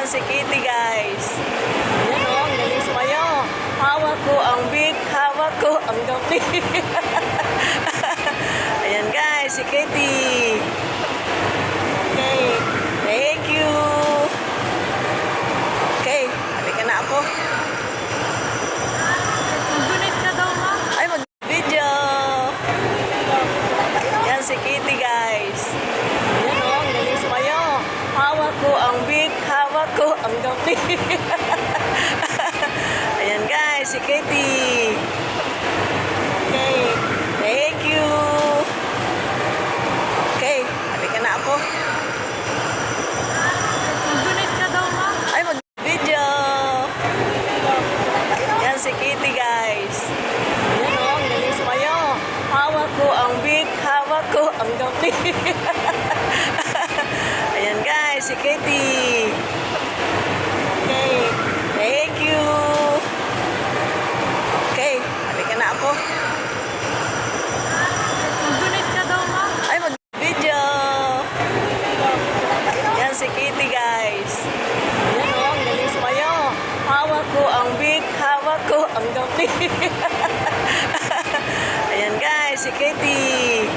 si Kitty, guys. Ayan o, ang galing sumayo. Hawak ko ang big, hawak ko ang gabi. Ayan guys, si Kitty. Okay, thank you. Okay, halika na ako. Mag-donate ka daw, ma. Ay, mag-video. Ayan si Kitty, guys. Ayan o, ang galing sumayo. Hawak ko ang big, hawak ko ang gabi. Ayan guys, si Kitty. Okay, thank you. Okay, halika na ako. Mag-donate ka daw, ma. Ay, mag-video. Ayan si Kitty, guys. Ayan o, ang galing sumayo. Hawak ko ang big, hawak ko ang gabi. Ayan guys, si Kitty. Okay, thank you. Okay, halika na ako. Mag-donate ka daw, ma. Ay, mag-video. Ayan si Kitty, guys. Ayan o, ang galing sumayo. Hawak ko ang big, hawak ko ang gabi. Ayan guys, si Kitty.